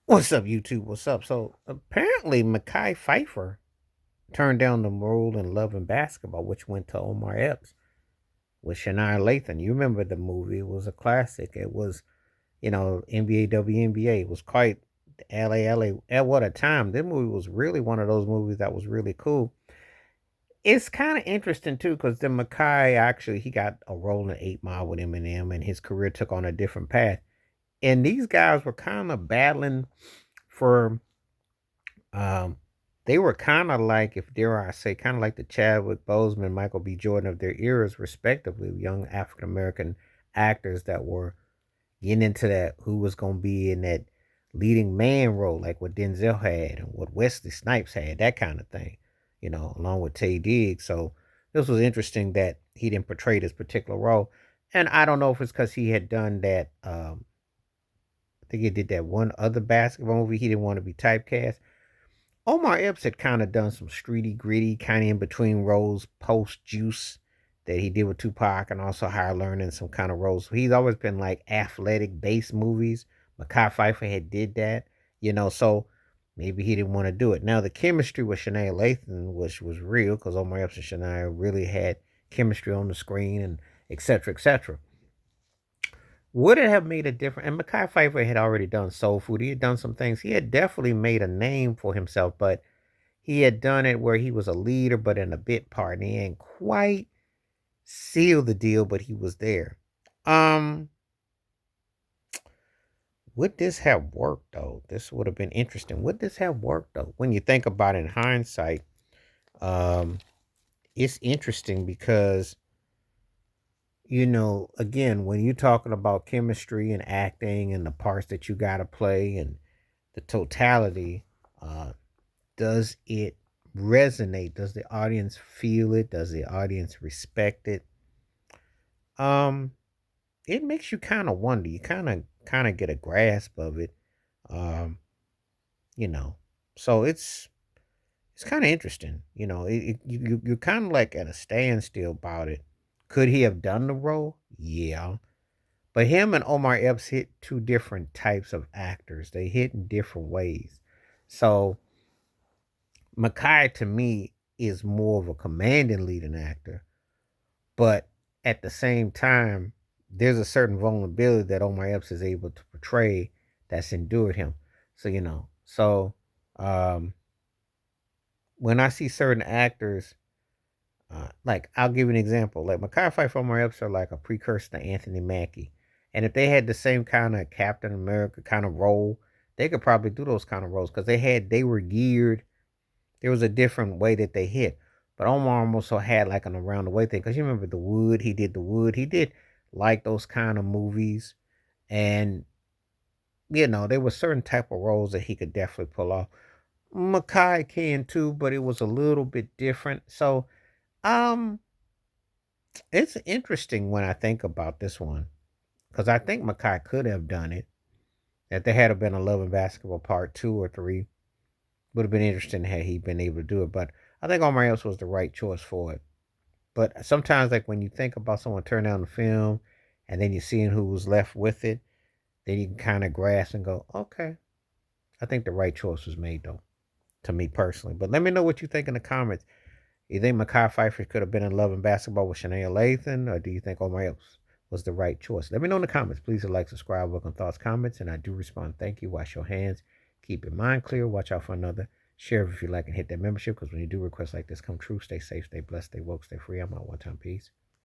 What's up, YouTube? What's up? So apparently, Mekhi Phifer turned down the role in Love and Basketball, which went to Omar Epps with Shania Lathan. You remember the movie? It was a classic. It was, NBA WNBA. It was quite LA. At what a time! This movie was really one of those movies that was really cool. It's kind of interesting too, because then Mekhi actually he got a role in 8 Mile with Eminem, and his career took on a different path. And these guys were kind of battling for Um, they were kind of like, if dare I say, kind of like the Chadwick Boseman, Michael B. Jordan of their eras, respectively, young African American actors that were getting into that, who was going to be in that leading man role, like what Denzel had and what Wesley Snipes had, that kind of thing, along with Tay Diggs. So this was interesting that he didn't portray this particular role. And I don't know if it's because he had done that. I think he did that one other basketball movie. He didn't want to be typecast. Omar Epps had kind of done some streety gritty, kind of in between roles, post Juice that he did with Tupac, and also Higher Learning, some kind of roles. So he's always been like athletic based movies. Mekhi Phifer had did that, so maybe he didn't want to do it. Now the chemistry with Shania Lathan was real because Omar Epps and Shania really had chemistry on the screen and et cetera, et cetera. Would it have made a difference? And Mekhi Phifer had already done Soul Food. He had done some things. He had definitely made a name for himself, but he had done it where he was a leader, but in a bit part, and he ain't quite sealed the deal, but he was there. Um, would this have worked though? This would have been interesting. Would this have worked though? When you think about it in hindsight, um, it's interesting because again, when you're talking about chemistry and acting and the parts that you got to play and the totality, uh, does it resonate? Does the audience feel it? Does the audience respect it? Um, it makes you kind of wonder. You kind of get a grasp of it. Um, you know, so it's kind of interesting. You're kind of like at a standstill about it. Could he have done the role? Yeah, but him and Omar Epps hit two different types of actors. They hit in different ways. So Mackay to me is more of a commanding leading actor, but at the same time, there's a certain vulnerability that Omar Epps is able to portray that's endured him. So um, when I see certain actors, like I'll give you an example, like Mekhi Phifer, Omar Epps are like a precursor to Anthony Mackie, and if they had the same kind of Captain America kind of role, they could probably do those kind of roles because they were geared. There was a different way that they hit. But Omar also had like an around the way thing. Because you remember The Wood, he did The Wood. He did like those kind of movies. And, there were certain type of roles that he could definitely pull off. Makai can too, but it was a little bit different. So, um, it's interesting when I think about this one. Because I think Makai could have done it. If there had been a Love and Basketball part 2 or 3, would have been interesting had he been able to do it. But I think Omar Epps was the right choice for it. But sometimes, like when you think about someone turning down the film, and then you're seeing who was left with it, then you can kind of grasp and go, okay, I think the right choice was made though, to me personally. But let me know what you think in the comments. You think Mekhi Phifer could have been in Love and Basketball with Shania Lathan, or do you think Omar Epps was the right choice? Let me know in the comments. Please like, subscribe, welcome thoughts, comments, and I do respond. Thank you. Wash your hands. Keep your mind clear. Watch out for another. Share if you like and hit that membership because when you do requests like this come true, stay safe, stay blessed, stay woke, stay free. I'm out one time. Peace.